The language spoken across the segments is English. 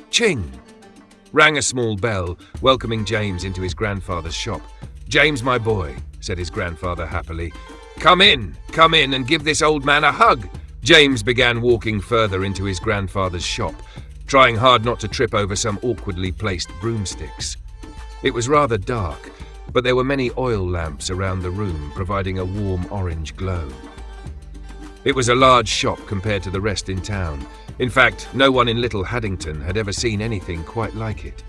Ching! Rang a small bell, welcoming James into his grandfather's shop. "James, my boy," said his grandfather happily. Come in and give this old man a hug." James began walking further into his grandfather's shop, trying hard not to trip over some awkwardly placed broomsticks. It was rather dark, but there were many oil lamps around the room, providing a warm orange glow. It was a large shop compared to the rest in town. In fact, no one in Little Haddington had ever seen anything quite like it,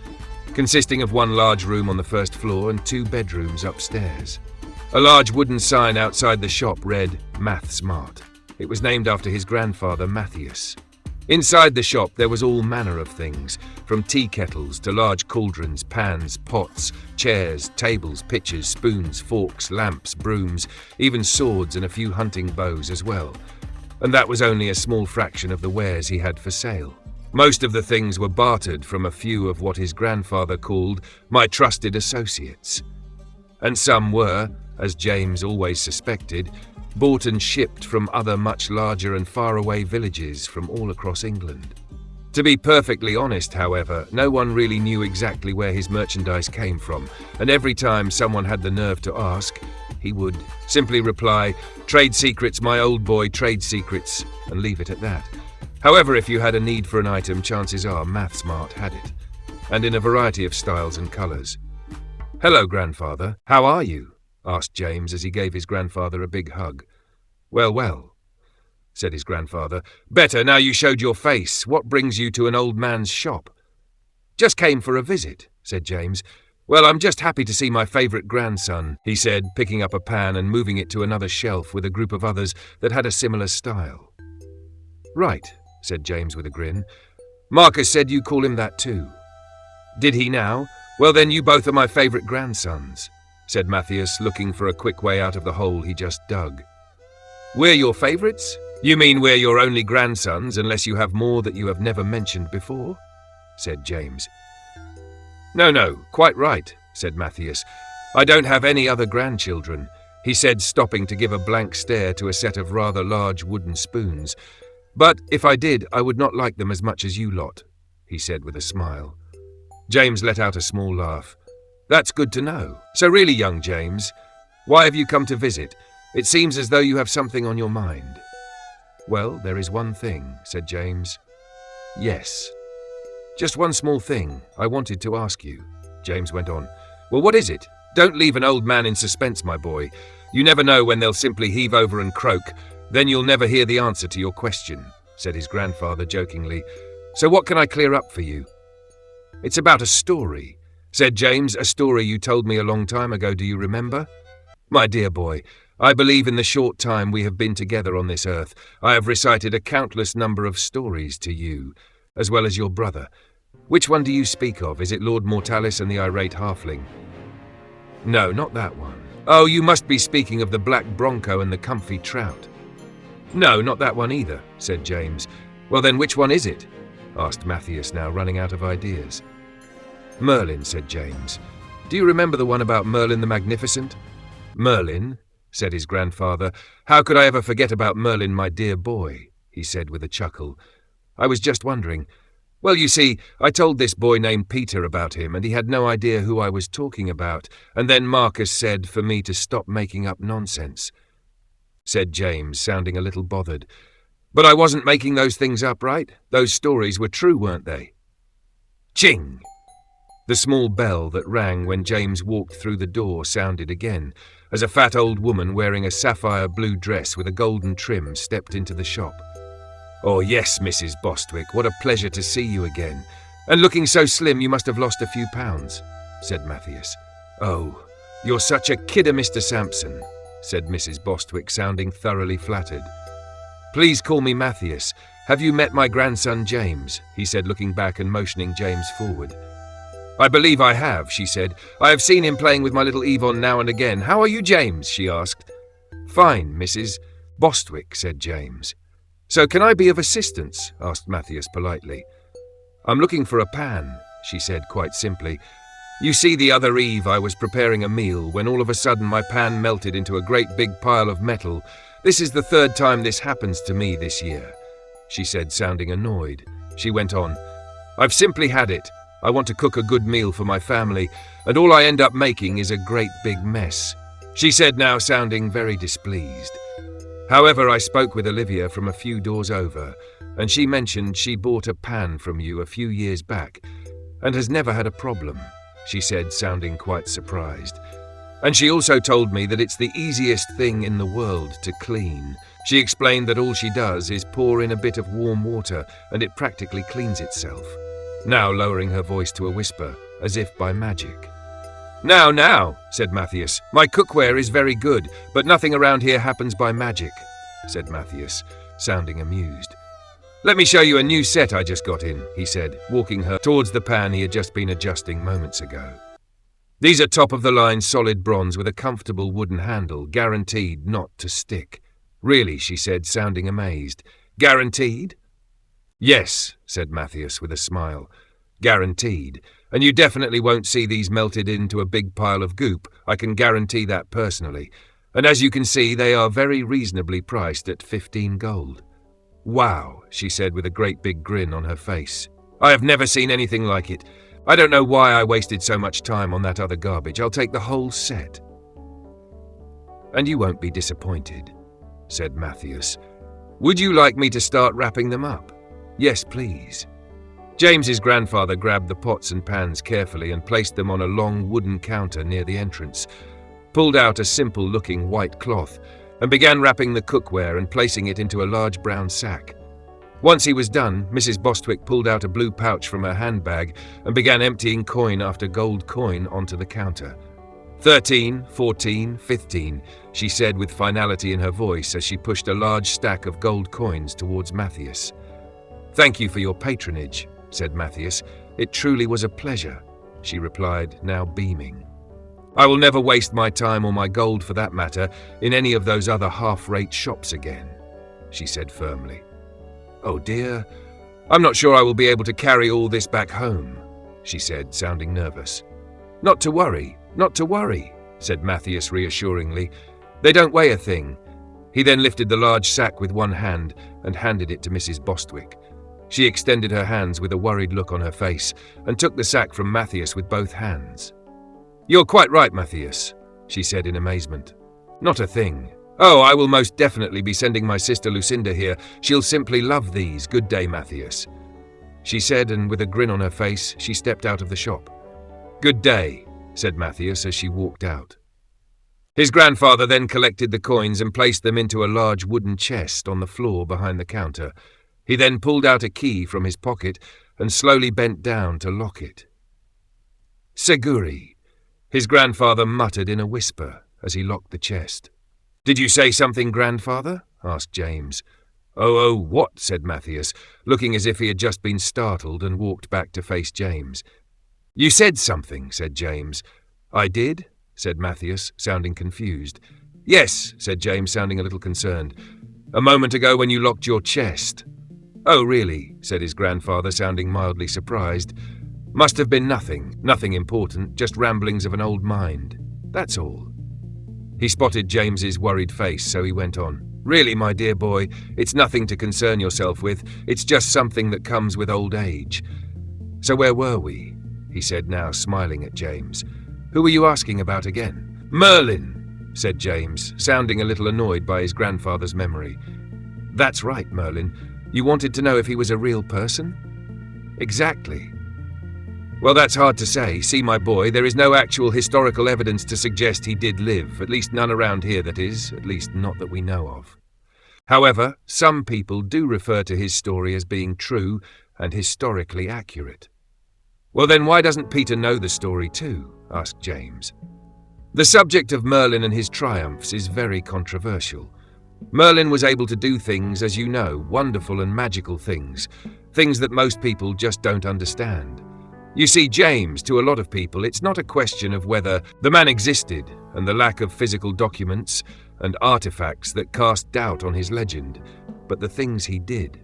consisting of one large room on the first floor and 2 bedrooms upstairs. A large wooden sign outside the shop read, "Math Smart." It was named after his grandfather, Matthias. Inside the shop there was all manner of things, from tea kettles to large cauldrons, pans, pots, chairs, tables, pitchers, spoons, forks, lamps, brooms, even swords and a few hunting bows as well. And that was only a small fraction of the wares he had for sale. Most of the things were bartered from a few of what his grandfather called my trusted associates. And some were, as James always suspected, bought and shipped from other much larger and faraway villages from all across England. To be perfectly honest, however, no one really knew exactly where his merchandise came from, and every time someone had the nerve to ask, he would simply reply, "Trade secrets, my old boy, trade secrets," and leave it at that. However, if you had a need for an item, chances are MathSmart had it, and in a variety of styles and colours. "Hello, grandfather. How are you?" asked James as he gave his grandfather a big hug. Well, said his grandfather. "Better now you showed your face. What brings you to an old man's shop?" "Just came for a visit," said James. "Well, I'm just happy to see my favourite grandson," he said, picking up a pan and moving it to another shelf with a group of others that had a similar style. "Right," said James with a grin. "Marcus said you call him that too." "Did he now? Well then, you both are my favourite grandsons," said Matthias, looking for a quick way out of the hole he just dug. "We're your favourites? You mean we're your only grandsons, unless you have more that you have never mentioned before?" said James. No, quite right," said Matthias. "I don't have any other grandchildren," he said, stopping to give a blank stare to a set of rather large wooden spoons. "But if I did, I would not like them as much as you lot," he said with a smile. James let out a small laugh. "That's good to know. So really, young James, why have you come to visit? It seems as though you have something on your mind." "Well, there is one thing," said James. "Yes. Just one small thing I wanted to ask you," James went on. "Well, what is it? Don't leave an old man in suspense, my boy. You never know when they'll simply heave over and croak. Then you'll never hear the answer to your question," said his grandfather jokingly. "So what can I clear up for you?" "It's about a story," said James, "a story you told me a long time ago, do you remember? My dear boy, I believe in the short time we have been together on this earth, I have recited a countless number of stories to you, as well as your brother. Which one do you speak of? Is it Lord Mortalis and the irate halfling?" "No, not that one." "Oh, you must be speaking of the black bronco and the comfy trout." "No, not that one either," said James. "Well then, which one is it?" asked Matthias, now running out of ideas. "Merlin," said James. "Do you remember the one about Merlin the Magnificent?" "Merlin?" said his grandfather. "How could I ever forget about Merlin, my dear boy?" he said with a chuckle. "I was just wondering. Well, you see, I told this boy named Peter about him, and he had no idea who I was talking about, and then Marcus said for me to stop making up nonsense," said James, sounding a little bothered. "But I wasn't making those things up, right? Those stories were true, weren't they?" Ching! The small bell that rang when James walked through the door sounded again, as a fat old woman wearing a sapphire blue dress with a golden trim stepped into the shop. "Oh yes, Mrs. Bostwick, what a pleasure to see you again. And looking so slim you must have lost a few pounds," said Matthias. "Oh, you're such a kidder, Mr. Sampson," said Mrs. Bostwick, sounding thoroughly flattered. "Please call me Matthias. Have you met my grandson James?" he said, looking back and motioning James forward. "I believe I have," she said. "I have seen him playing with my little Yvonne now and again. How are you, James?" she asked. "Fine, Mrs. Bostwick," said James. "So can I be of assistance?" asked Matthias politely. "I'm looking for a pan," she said quite simply. "You see, the other eve I was preparing a meal when all of a sudden my pan melted into a great big pile of metal. This is the 3rd time this happens to me this year," she said, sounding annoyed. She went on, I've simply had it. I want to cook a good meal for my family, and all I end up making is a great big mess," she said, now sounding very displeased. "However, I spoke with Olivia from a few doors over, and she mentioned she bought a pan from you a few years back and has never had a problem," she said, sounding quite surprised. "And she also told me that it's the easiest thing in the world to clean. She explained that all she does is pour in a bit of warm water and it practically cleans itself," now lowering her voice to a whisper, as if by magic. Now, said Matthias. "My cookware is very good, but nothing around here happens by magic," said Matthias, sounding amused. "Let me show you a new set I just got in," he said, walking her towards the pan he had just been adjusting moments ago. "These are top-of-the-line solid bronze with a comfortable wooden handle, guaranteed not to stick." "Really?" she said, sounding amazed. "Guaranteed?" "Yes," said Matthias with a smile. "Guaranteed. And you definitely won't see these melted into a big pile of goop, I can guarantee that personally. And as you can see, they are very reasonably priced at 15 gold. "Wow," she said with a great big grin on her face. "I have never seen anything like it. I don't know why I wasted so much time on that other garbage. I'll take the whole set." "And you won't be disappointed," said Matthias. "Would you like me to start wrapping them up?" "Yes, please." James's grandfather grabbed the pots and pans carefully and placed them on a long wooden counter near the entrance, pulled out a simple-looking white cloth, and began wrapping the cookware and placing it into a large brown sack. Once he was done, Mrs. Bostwick pulled out a blue pouch from her handbag and began emptying coin after gold coin onto the counter. 13, 14, 15, she said with finality in her voice as she pushed a large stack of gold coins towards Matthias. "Thank you for your patronage," said Matthias. "It truly was a pleasure," she replied, now beaming. "I will never waste my time or my gold, for that matter, in any of those other half-rate shops again," she said firmly. "Oh dear, I'm not sure I will be able to carry all this back home," she said, sounding nervous. Not to worry," said Matthias reassuringly. "They don't weigh a thing." He then lifted the large sack with one hand and handed it to Mrs. Bostwick. She extended her hands with a worried look on her face and took the sack from Matthias with both hands. "You're quite right, Matthias," she said in amazement. "Not a thing. Oh, I will most definitely be sending my sister Lucinda here. She'll simply love these. Good day, Matthias," she said, and with a grin on her face, she stepped out of the shop. "Good day," said Matthias as she walked out. His grandfather then collected the coins and placed them into a large wooden chest on the floor behind the counter. He then pulled out a key from his pocket and slowly bent down to lock it. "Seguri," his grandfather muttered in a whisper as he locked the chest. "Did you say something, grandfather?" asked James. Oh, what?" said Matthias, looking as if he had just been startled, and walked back to face James. "You said something," said James. "I did?" said Matthias, sounding confused. "Yes," said James, sounding a little concerned. "A moment ago when you locked your chest." "Oh, really?" said his grandfather, sounding mildly surprised. "Must have been nothing important, just ramblings of an old mind. That's all." He spotted James's worried face, so he went on. "Really, my dear boy, it's nothing to concern yourself with. It's just something that comes with old age. So where were we?" he said, now smiling at James. "Who were you asking about again?" "Merlin," said James, sounding a little annoyed by his grandfather's memory. "That's right, Merlin. You wanted to know if he was a real person?" "Exactly." "Well, that's hard to say. See, my boy, there is no actual historical evidence to suggest he did live, at least none around here, that is, at least not that we know of. However, some people do refer to his story as being true and historically accurate." "Well, then why doesn't Peter know the story too?" asked James. "The subject of Merlin and his triumphs is very controversial. Merlin was able to do things, as you know, wonderful and magical things that most people just don't understand. You see, James, to a lot of people, it's not a question of whether the man existed and the lack of physical documents and artifacts that cast doubt on his legend, but the things he did.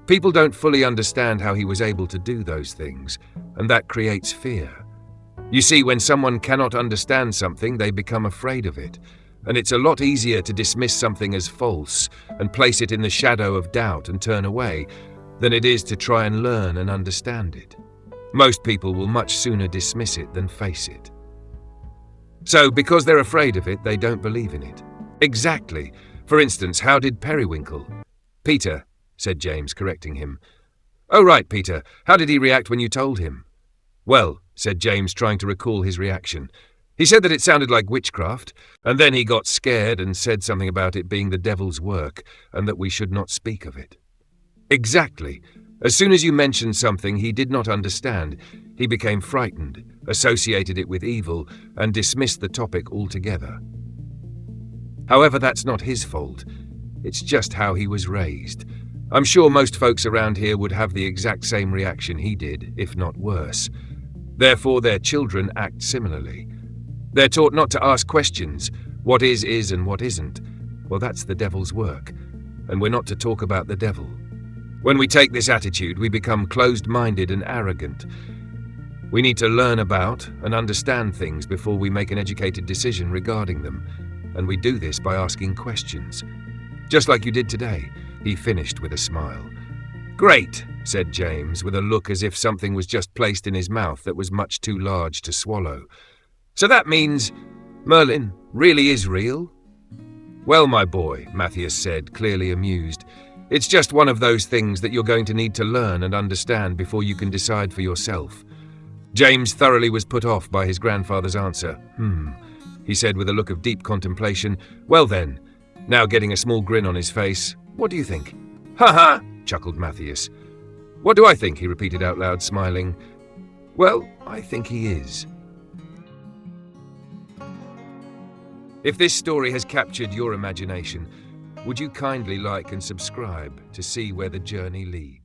People don't fully understand how he was able to do those things, and that creates fear. You see, when someone cannot understand something, they become afraid of it, and it's a lot easier to dismiss something as false and place it in the shadow of doubt and turn away, than it is to try and learn and understand it. Most people will much sooner dismiss it than face it. So, because they're afraid of it, they don't believe in it. Exactly. For instance, how did Periwinkle? Peter, said James, correcting him. Oh, right, Peter. How did he react when you told him? Well, said James, trying to recall his reaction. He said that it sounded like witchcraft, and then he got scared and said something about it being the devil's work, and that we should not speak of it. Exactly. As soon as you mentioned something he did not understand, he became frightened, associated it with evil, and dismissed the topic altogether. However, that's not his fault. It's just how he was raised. I'm sure most folks around here would have the exact same reaction he did, if not worse. Therefore, their children act similarly. They're taught not to ask questions. What is and what isn't. Well, that's the devil's work. And we're not to talk about the devil. When we take this attitude, we become closed-minded and arrogant. We need to learn about and understand things before we make an educated decision regarding them. And we do this by asking questions. Just like you did today, he finished with a smile. Great, said James, with a look as if something was just placed in his mouth that was much too large to swallow. So that means Merlin really is real? Well, my boy, Matthias said, clearly amused, it's just one of those things that you're going to need to learn and understand before you can decide for yourself. James thoroughly was put off by his grandfather's answer. He said with a look of deep contemplation. Well then, now getting a small grin on his face, what do you think? Ha, chuckled Matthias. What do I think? He repeated out loud, smiling. Well, I think he is. If this story has captured your imagination, would you kindly like and subscribe to see where the journey leads?